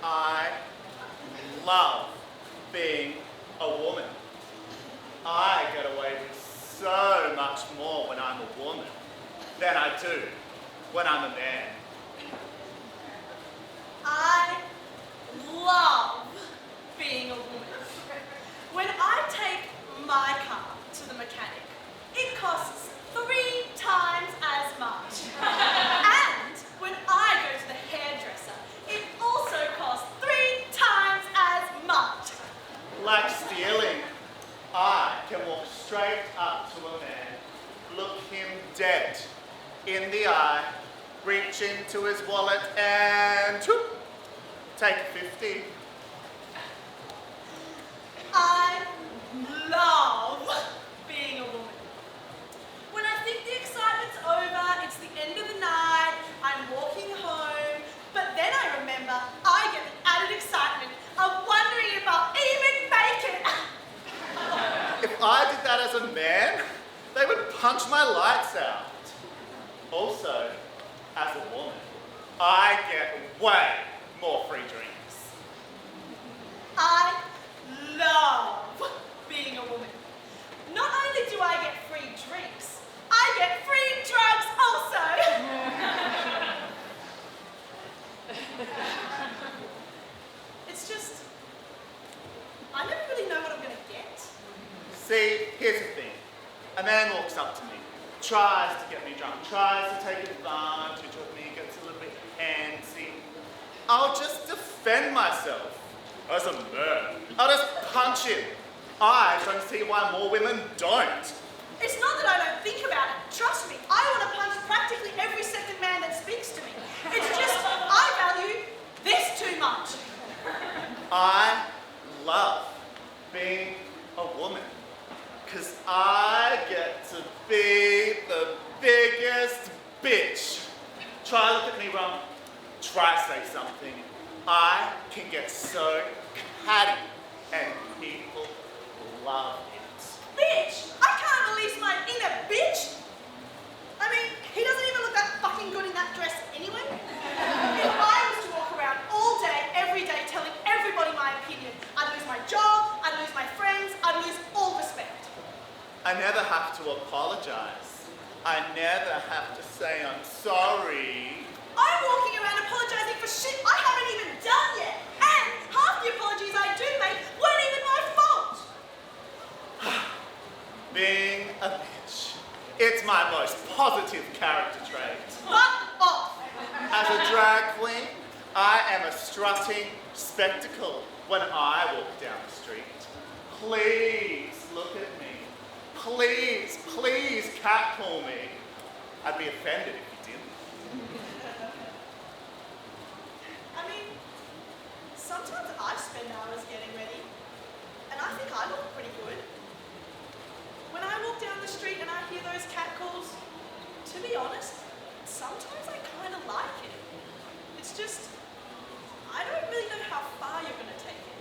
I love being a woman. I get away with so much more when I'm a woman than I do when I'm a man. I love being a woman. When I take my car to the mechanic, it costs 3 times as much. And when I go to the hairdresser, it also costs 3 times as much. Like stealing, I can walk straight up to a man, look him dead in the eye, reach into his wallet and whoop, take 50. I love being a woman. When I think the excitement's over, it's the end of the night, I'm walking home, but then I remember I get the added excitement of wondering if I'll even make it. If I did that as a man, they would punch my lights out. Also, as a woman, I get way more free drinks. I love being a woman. Not only do I get free drinks, I get free drugs also. It's just, I never really know what I'm going to get. See, here's the thing. A man walks up to me, tries to get me drunk, tries to take advantage of me, gets a little bit antsy. I'll just defend myself. As a man, I'll just punch him. I don't see why more women don't. It's not that I don't think about it. Trust me, I want to punch practically every second man that speaks to me. It's just, I value this too much. I love being a woman because I get to be the biggest bitch. Try look at me wrong, try say something. I can get so catty and people love it. Bitch! I can't release my inner bitch! I mean, he doesn't even look that fucking good in that dress anyway. If I was to walk around all day, every day, telling everybody my opinion, I'd lose my job, I'd lose my friends, I'd lose all respect. I never have to apologize. I never have to say I'm sorry. I'm walking around apologizing for shit I haven't even done yet. And half the apologies I do make weren't even my fault. Being a bitch. It's my most positive character trait. Fuck off. As a drag queen, I am a strutting spectacle when I walk down the street. Please look at me. Please, please catcall me. I'd be offended if you didn't. I mean, sometimes I spend hours getting ready, and I think I look pretty good. When I walk down the street and I hear those catcalls, to be honest, sometimes I kind of like it. It's just, I don't really know how far you're going to take it.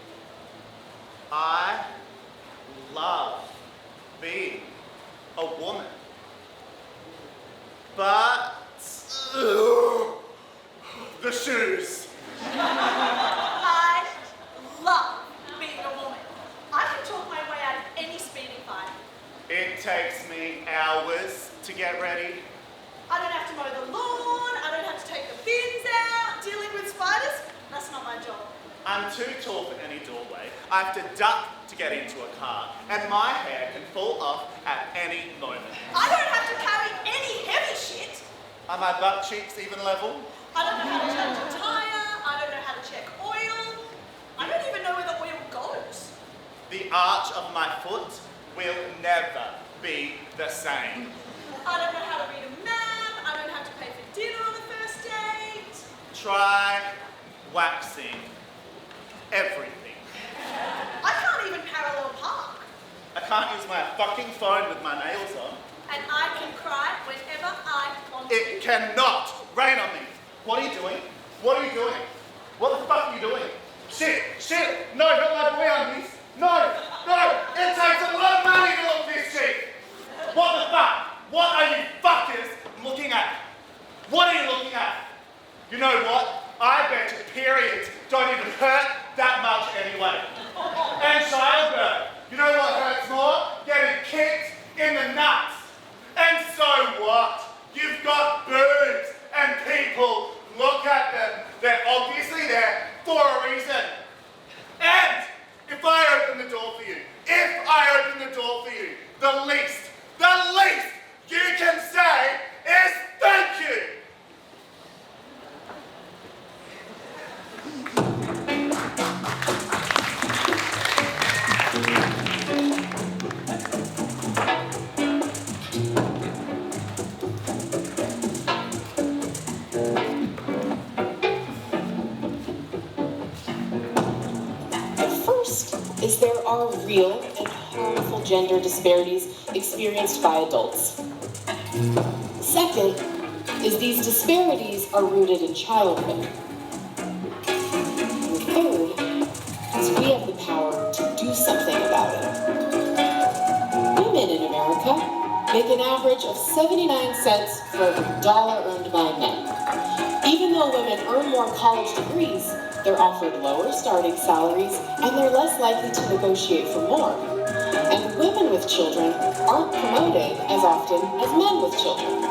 I love being a woman. But the shoes. I love being a woman. I can talk my way out of any speeding fine. It takes me hours to get ready. I don't have to mow the lawn, I don't have to take the bins out, dealing with spiders, that's not my job. I'm too tall for any doorway. I have to duck to get into a car, and my hair can fall off at any moment. I don't have to carry any heavy shit. Are my butt cheeks even level? I don't know how to change a tire, I don't know how to check oil. I don't even know where the oil goes. The arch of my foot will never be the same. I don't know how to read a map, I don't have to pay for dinner on the first date. Try waxing everything. I can't even parallel park. I can't use my fucking phone with my nails on. And I can cry whenever I want to. It cannot rain on me. What are you doing? What are you doing? What the fuck are you doing? Shit, shit, no, not my boy undies. No, no, it takes a lot of money to look this cheap. What the fuck? What are you fuckers looking at? What are you looking at? You know what? I bet you periods don't even hurt that much anyway. And childbirth, you know what hurts more? Getting kicked in the nuts. And so what? You've got boobs and people look at them. They're obviously there for a reason. And if I open the door for you, the least you can say is thank you. Is there are real and harmful gender disparities experienced by adults. Second is these disparities are rooted in childhood. And third is we have the power to do something about it. Women in America make an average of 79 cents for every dollar earned by men. Even though women earn more college degrees, they're offered lower starting salaries, and they're less likely to negotiate for more. And women with children aren't promoted as often as men with children.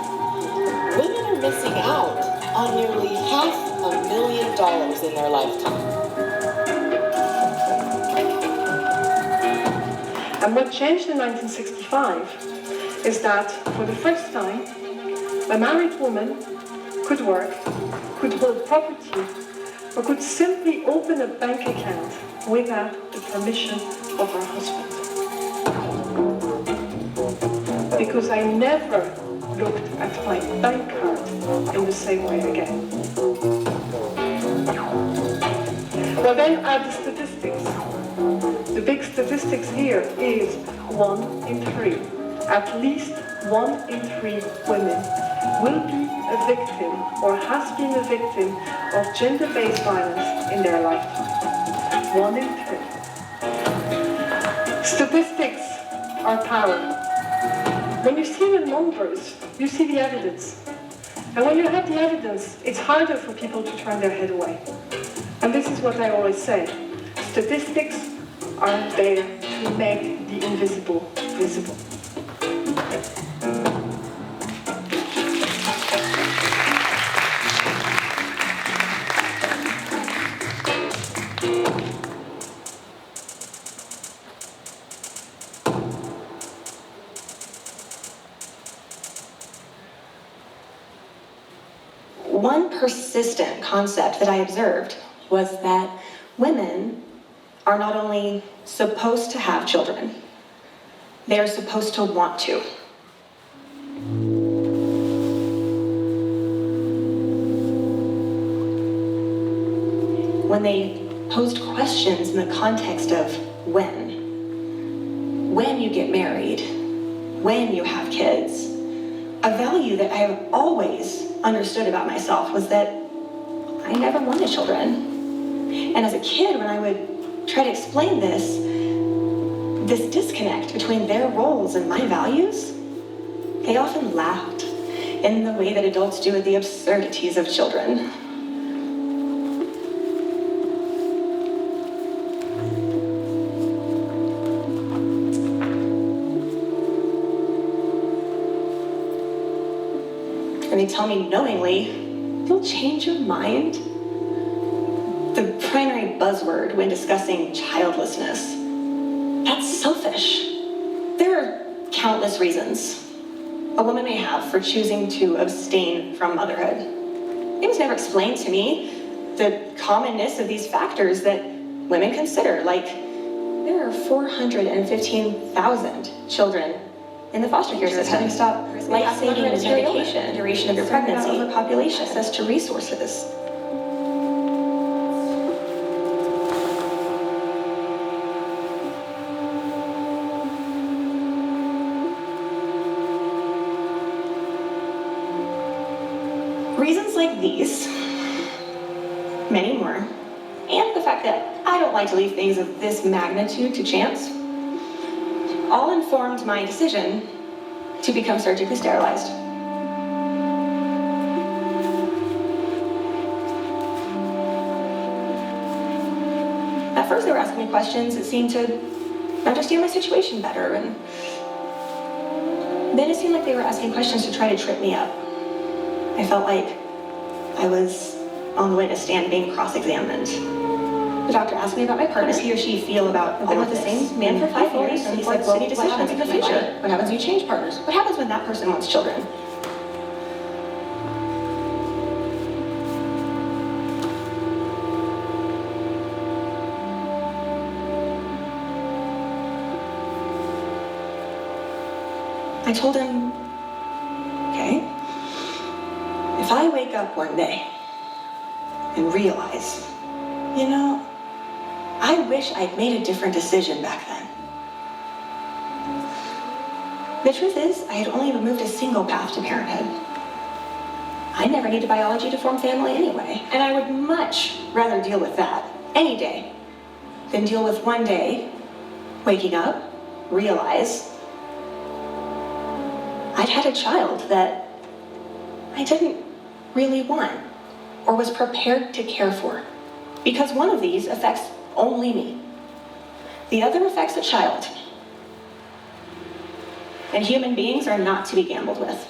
Women are missing out on nearly $500,000 in their lifetime. And what changed in 1965 is that, for the first time, a married woman could work, could hold property, or could simply open a bank account without the permission of her husband. Because I never looked at my bank card in the same way again. Well, then add the statistics. The big statistics here is 1 in 3. At least 1 in 3 women will be a victim or has been a victim of gender-based violence in their lifetime. 1 in 3. Statistics are power. When you see the numbers, you see the evidence. And when you have the evidence, it's harder for people to turn their head away. And this is what I always say. Statistics are there to make the invisible visible. One persistent concept that I observed was that women are not only supposed to have children, they are supposed to want to. When they posed questions in the context of when you get married, when you have kids, a value that I have always understood about myself was that I never wanted children. And as a kid, when I would try to explain this disconnect between their roles and my values, they often laughed in the way that adults do at the absurdities of children. And they tell me knowingly, you'll change your mind. The primary buzzword when discussing childlessness, that's selfish. There are countless reasons a woman may have for choosing to abstain from motherhood. It was never explained to me the commonness of these factors that women consider, like there are 415,000 children in the foster care system. Having stopped life-saving medication, duration of your pregnancy, overpopulation, access to resources. Reasons like these, many more, and the fact that I don't like to leave things of this magnitude to chance, all informed my decision to become surgically sterilized. At first they were asking me questions that seemed to understand my situation better, and then it seemed like they were asking questions to try to trip me up. I felt like I was on the witness stand being cross-examined. The doctor asked me about my partner. How does he or she feel about I've been with the same man for 5 years and he's like, well, city decisions in the future? What happens when you change partners? What happens when that person wants children? I told him, okay, if I wake up one day and realize, you know, I wish I'd made a different decision back then. The truth is, I had only removed a single path to parenthood. I never needed biology to form family anyway, and I would much rather deal with that any day than deal with one day waking up, realize I'd had a child that I didn't really want or was prepared to care for, because one of these affects only me. The other affects a child. And human beings are not to be gambled with.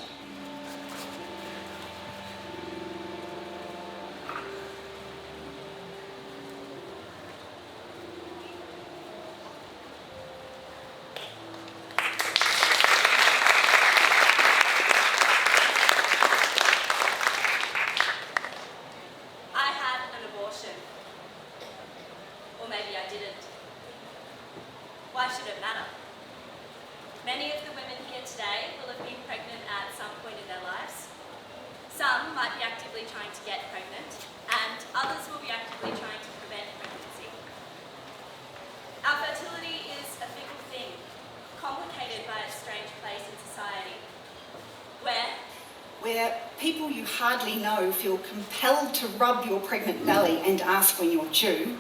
Or maybe I didn't. Why should it matter? Many of the women here today will have been pregnant at some point in their lives. Some might be actively trying to get pregnant, and others will be actively trying to prevent pregnancy. Our fertility is a fickle thing, complicated by its strange place in society, where people you hardly know feel compelled to rub your pregnant belly and ask when you're due.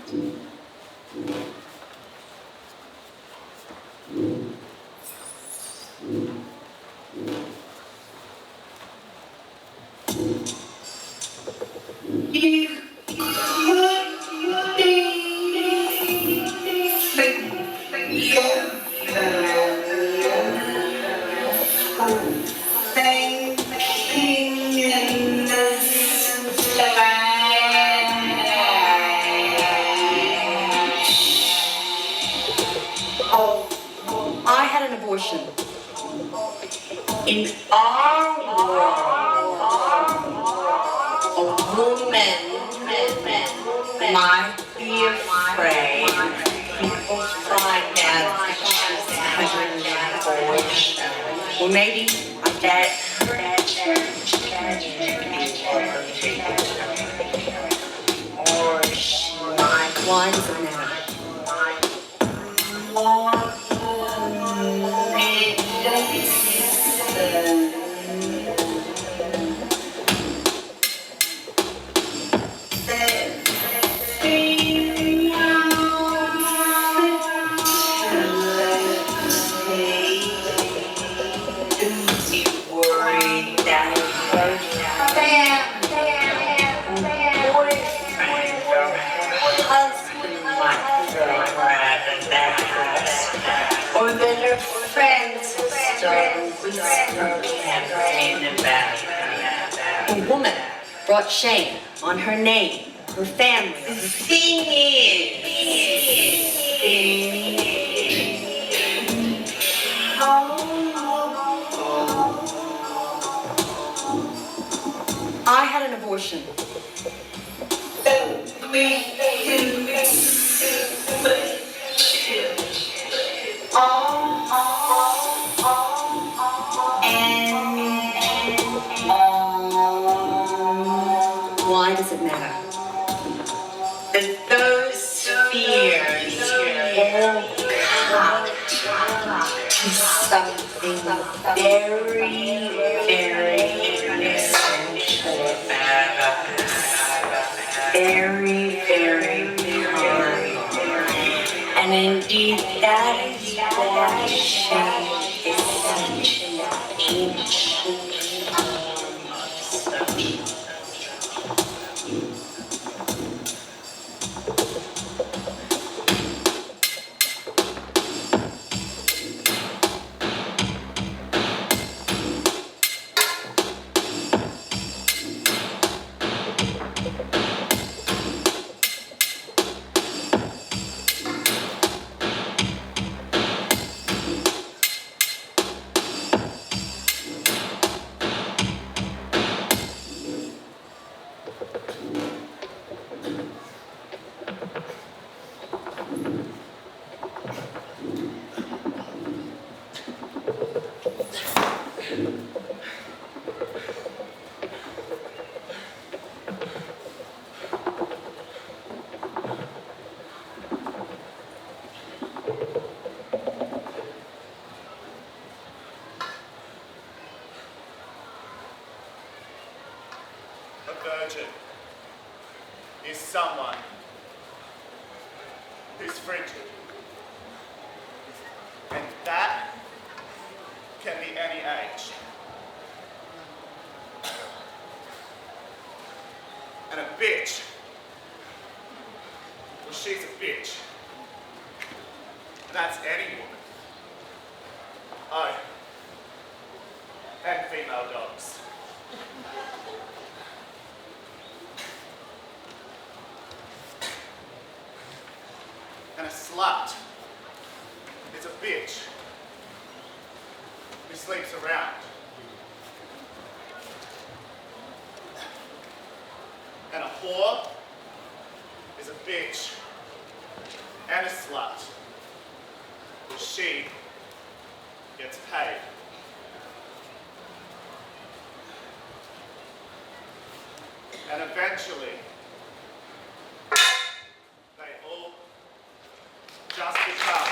I had an abortion. In our world, a woman might be afraid people find out that she's having an abortion. Or maybe that or she might want to know. Or that her friends started campaign about her. A woman brought shame on her name, her family. The thing is, I had an abortion. Why does it matter? that those fears all come to something very, very essential about us. Very, very kind. And indeed, that is why shame is such an ancient form of social. A virgin is someone who's frigid. And that can be any age. And a bitch, well, she's a bitch. That's any woman. Oh, and female dogs. And a slut is a bitch who sleeps around. And a whore is a bitch and a slut. She gets paid. And eventually, they all just become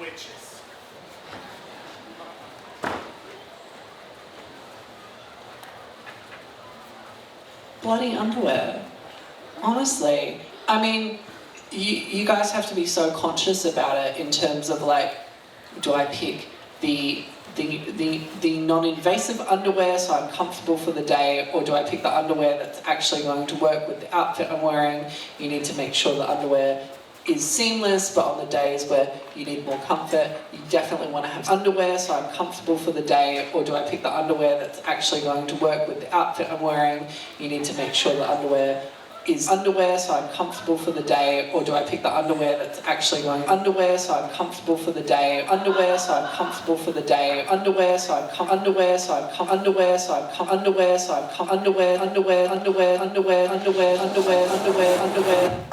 witches. Bloody underwear. Honestly, I mean, you guys have to be so conscious about it in terms of like, do I pick the non-invasive underwear so I'm comfortable for the day, or do I pick the underwear that's actually going to work with the outfit I'm wearing? You need to make sure the underwear is seamless, but on the days where you need more comfort, you definitely want to have underwear so I'm comfortable for the day, or do I pick the underwear that's actually going to work with the outfit I'm wearing? You need to make sure the underwear is underwear so I'm comfortable for the day, or do I pick the underwear that's actually going underwear so I'm comfortable for the day, underwear so I'm comfortable for the day, underwear so I'm underwear so I'm underwear so I'm underwear so I'm underwear underwear underwear underwear underwear underwear underwear underwear.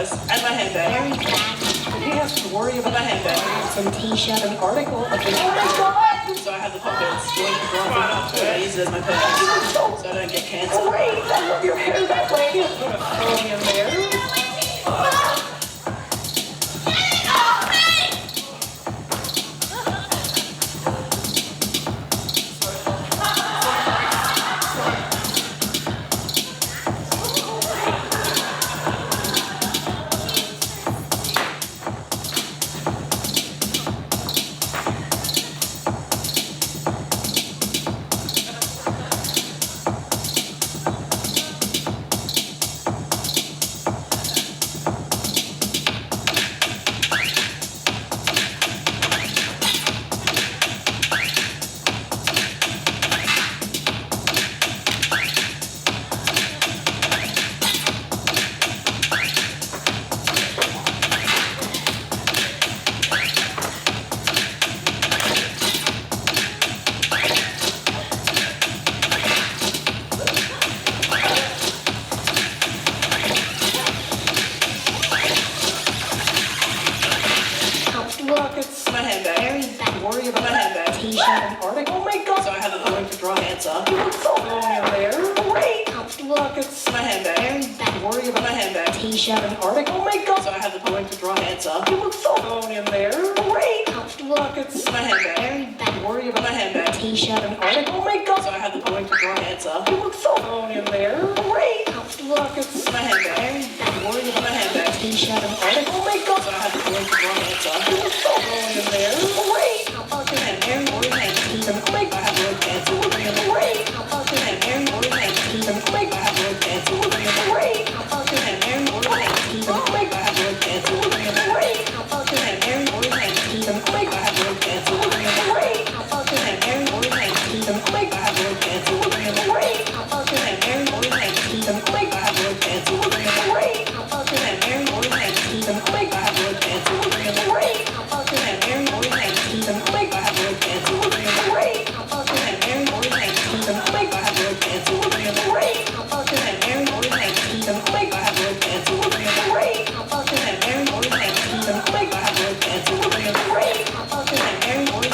And my handbag. Very bad. He has to worry about my handbag. Some t-shirt. An article. Oh my god! So I have the pockets. I use it as my purse. So I don't get cancer. Oh wait, I love your hair that way. Put a phone in there. My handbag. Very bad. Worry about my handbag. T-shirt. An article. Oh my god! So I have a going to draw answer. You look so long in there. Great. Comfortable. Pockets. My handbag. Very bad. Worry about my handbag. T-shirt. An article. Oh my god! So I have a going to draw answer. You look so long in there. Great. Comfortable. Pockets. My handbag. Very bad. Worry about my handbag. T-shirt. An article. Oh my god! So I have a going to draw answer. You look so long in there. Great. Comfortable. Pockets. My handbag. Very bad. Worry about my handbag. T-shirt. An article. Oh my god! So I have a going to draw answer. You look so long in there. pants, we're bringing the rain. Cause I'm Mary more than them. Oh my God, I have more pants, we're bringing the rain. Cause I'm Mary more than them. Oh my God, I have more pants, we're bringing the rain. Cause I'm Mary more than them. Oh my God, I have more pants, we're bringing the rain. Cause I'm Mary more than them. Oh my God, I have more pants, we're bringing the rain. Cause I'm Mary more than them. Oh my God, I have more pants, we're bringing the rain. Cause I'm Mary more than them. Oh my God, I have more pants, we're bringing the rain. Cause I'm Mary more than them. Oh my God, I have more pants, we're bringing the rain. Cause I'm Mary more than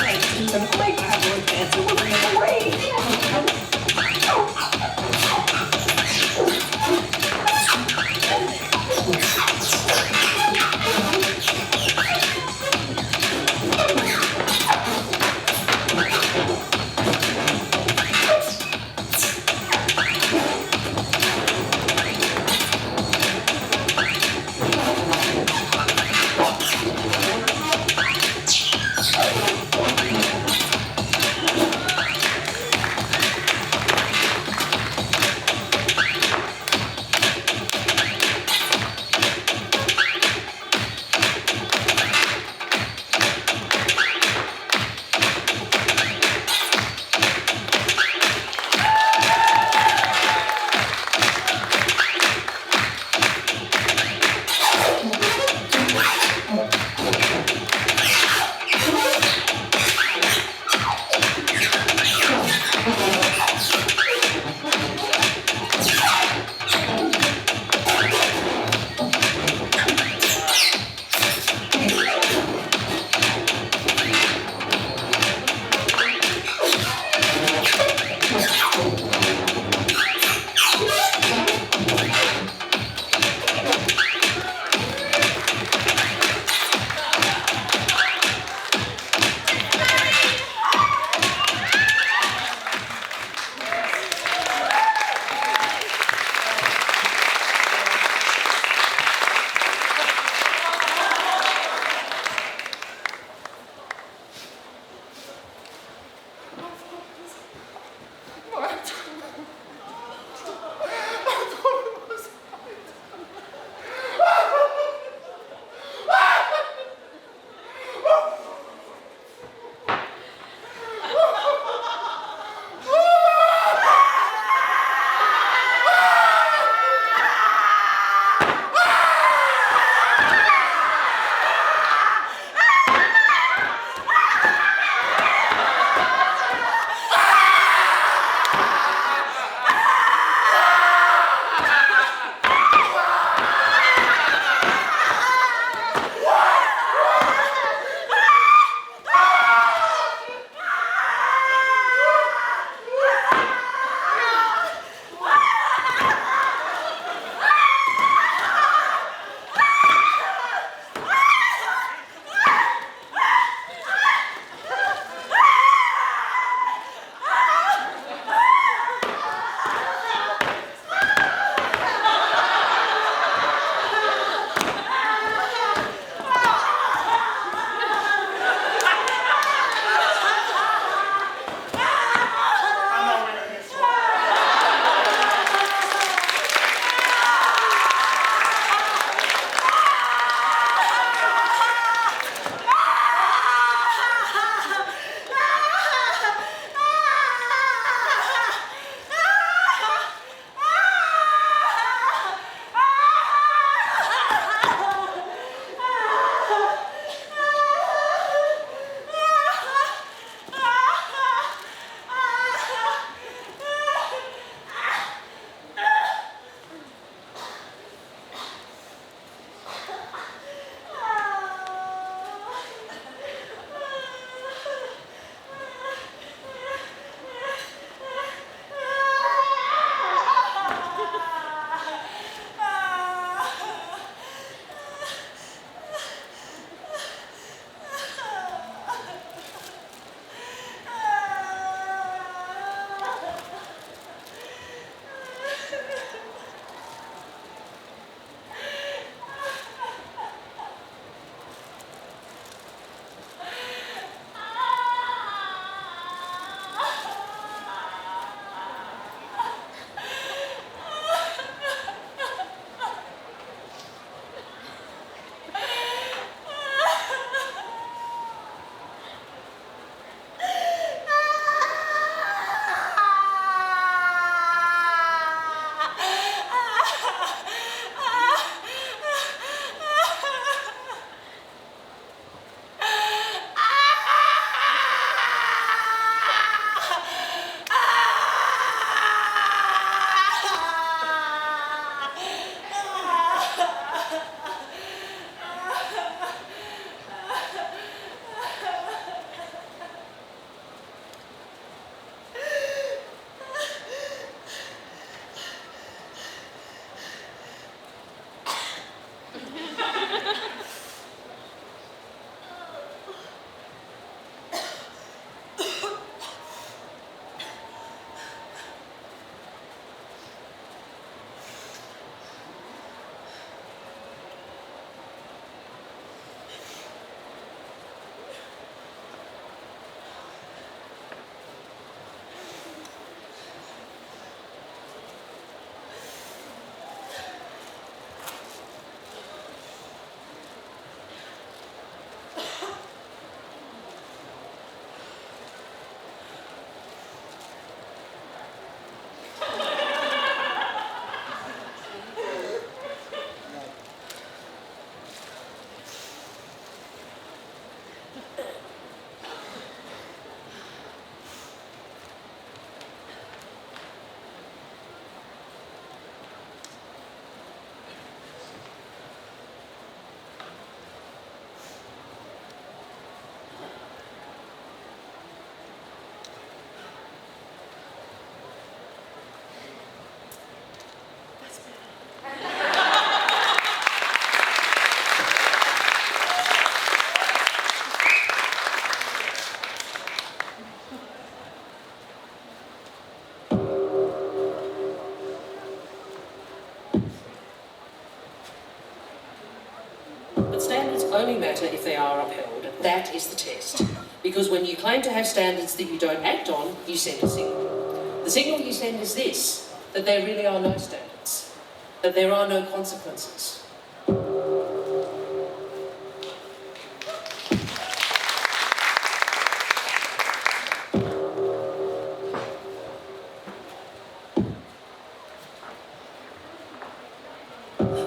only matter if they are upheld. That is the test. Because when you claim to have standards that you don't act on, you send a signal. The signal you send is this, that there really are no standards, that there are no consequences.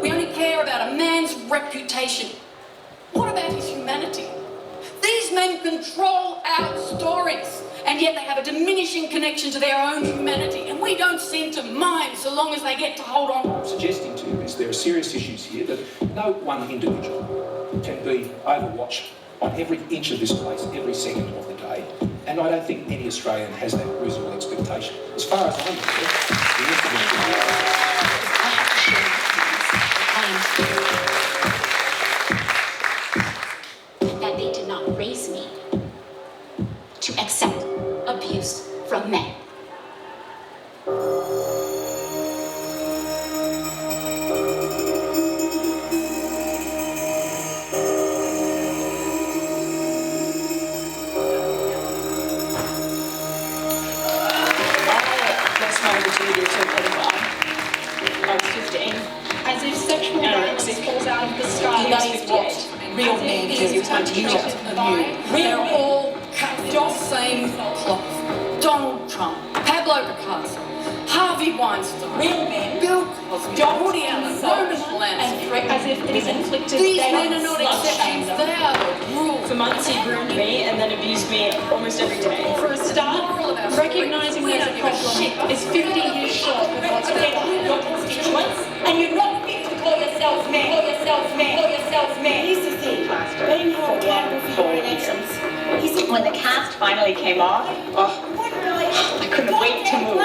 We only care about a man's reputation. What about his humanity? These men control our stories, and yet they have a diminishing connection to their own humanity, and we don't seem to mind so long as they get to hold on. What I'm suggesting to you is there are serious issues here that no one individual can be overwatched on every inch of this place, every second of the day, and I don't think any Australian has that reasonable expectation. As far as I'm concerned, the incident that they did not raise me to accept abuse from men. Lost my virginity to a pedophile. I was 15. As if sexual violence falls out of the sky. That is what real men do to you. We're all cut from the same cloth. Donald Trump, Pablo Picasso, Harvey Weinstein, real men, Bill Cosby, Woody Allen, Roman Polanski. As if it is inflicted. These men are not exceptions, they are the rules. For months he groomed me and then abused me almost every day. For a start, recognising there's a problem is 50 years short of what's affecting your constituents, And you're not fit to call yourselves men. Call yourselves men. Call yourselves men. Here's the thing, being held accountable for your actions. When the cast finally came off, I couldn't wait to move.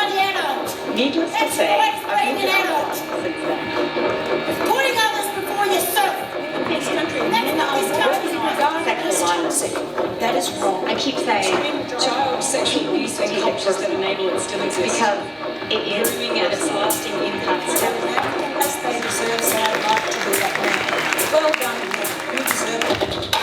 Needless to say, I've moved on since then. Putting others before yourself. This country, men are sexual violence. That is wrong. I keep saying Child sexual abuse and cultures that enable it still exist. because it is Grooming and its lasting impacts. As they deserve, so I'd like to do that now. Well done, you deserve it.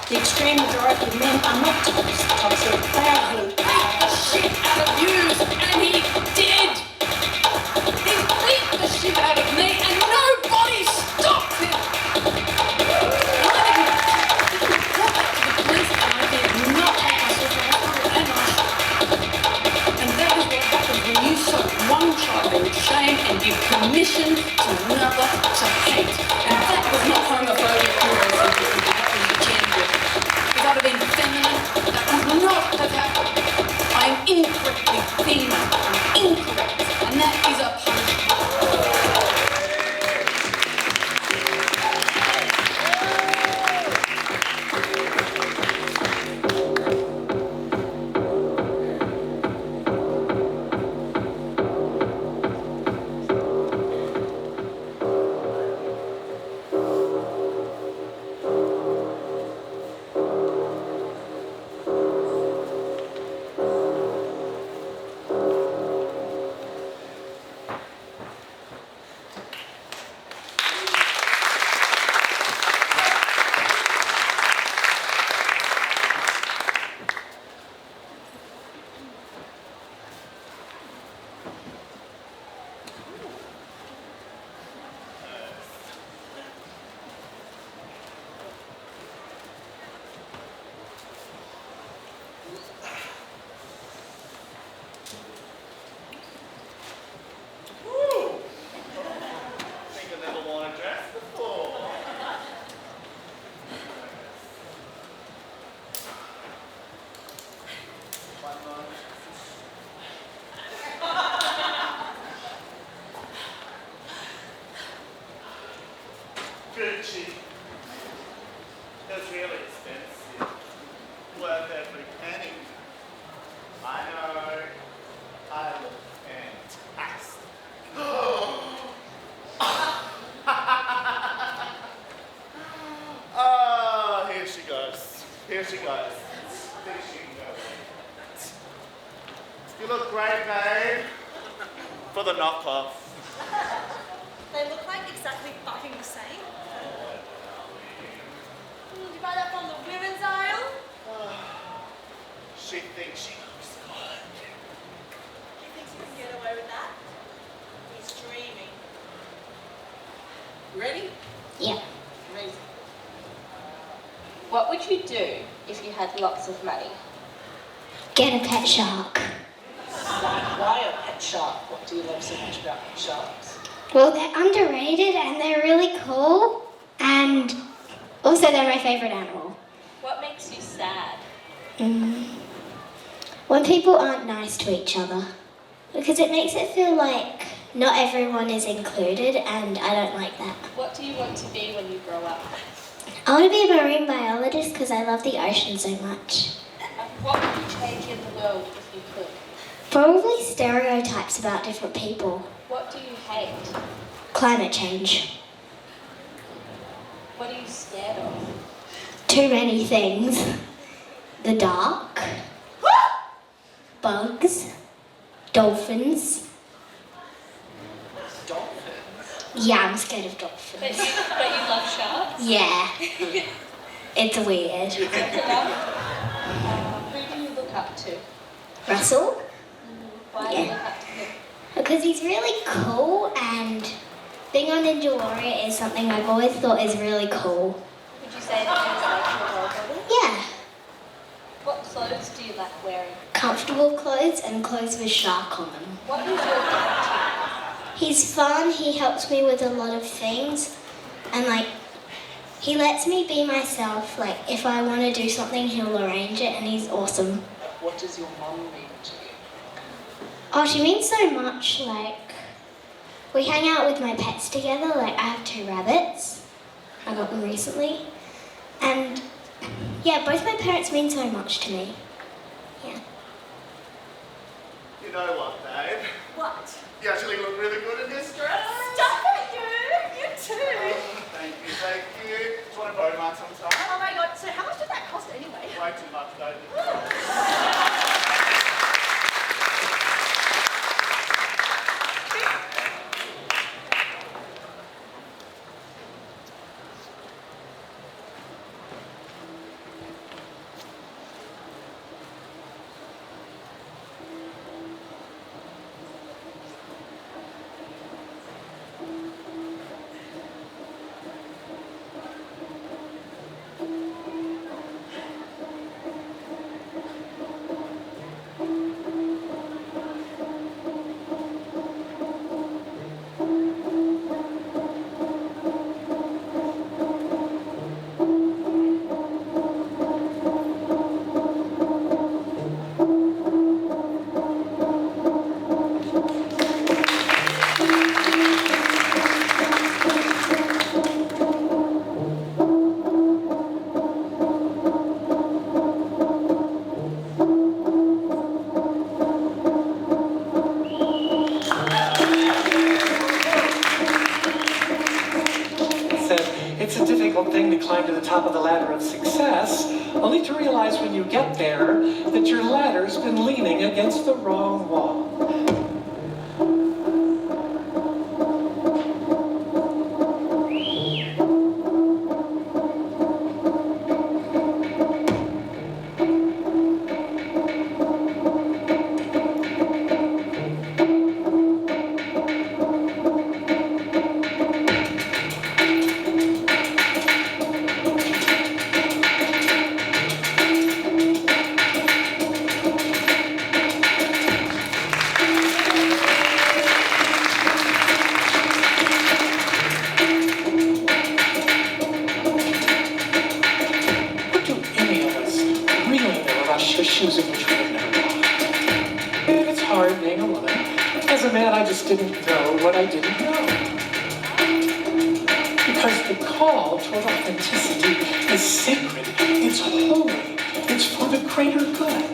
The extreme majority of men are not toxic. They are good. Beat the shit out of you, and he did. He beat the shit out of me, and nobody stopped him. I didn't report that to the police, and I did not take myself to hospital, and that is what happens when you soak one child in shame and give permission to another to hate. And that was not homophobia, curiosity. If I'd have been feminine, that would not have happened. I am incorrectly female. I'm incorrect. And that is a punishment. Gucci. It's really expensive. Worth every penny. I know. I look fantastic. Oh, here she goes. Here she goes. Think she can go. You look great, babe. For the knockoff. They look like exactly fucking the same. Did you buy that from the women's aisle? She thinks she looks good. He thinks he can get away with that? He's dreaming. Ready? Yeah. Amazing. What would you do if you had lots of money? Get a pet shark. Why a pet shark? What do you love so much about pet sharks? Well, they're underrated and they're really cool, and also they're my favourite animal. What makes you sad? When people aren't nice to each other, because it makes it feel like not everyone is included, and I don't like that. What do you want to be when you grow up? I want to be a marine biologist because I love the ocean so much. What would you change in the world if you could? Probably stereotypes about different people. What do you hate? Climate change. What are you scared of? Too many things. The dark. Bugs. Dolphins. Dolphins? Yeah, I'm scared of dolphins. But you love sharks? Yeah. It's weird. Who do you look up to? Russell? Why do you look up to him? Because he's really cool, and being on Ninja Warrior is something I've always thought is really cool. Would you say that he's like your role model? Yeah. What clothes do you like wearing? Comfortable clothes and clothes with shark on them. What is your dad He's fun, he helps me with a lot of things, and he lets me be myself. Like, if I want to do something, he'll arrange it, and he's awesome. What does your mum mean to you? Oh, she means so much. We hang out with my pets together. I have 2 rabbits. I got them recently. And yeah, both my parents mean so much to me. Yeah. You know what, babe? What? You actually look really good in this dress. Stop it, you! You too! Thank you, thank you. Do you want to borrow mine sometime? Oh my god, so how much did that cost anyway? Way too much, don't you? It's a difficult thing to climb to the top of the ladder of success, only to realize when you get there that your ladder's been leaning against the wrong wall. Shoes in which we have never walked. And it's hard being a woman. As a man, I just didn't know what I didn't know. Because the call toward authenticity is sacred, it's holy, it's for the greater good.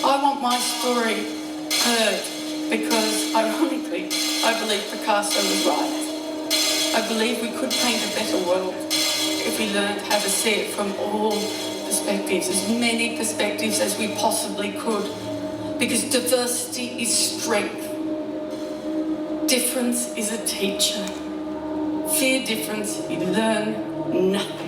I want my story heard because, ironically, I believe Picasso was right. I believe we could paint a better world if we learned how to see it from all perspectives, as many perspectives as we possibly could, because diversity is strength. Difference is a teacher. Fear difference, you learn nothing.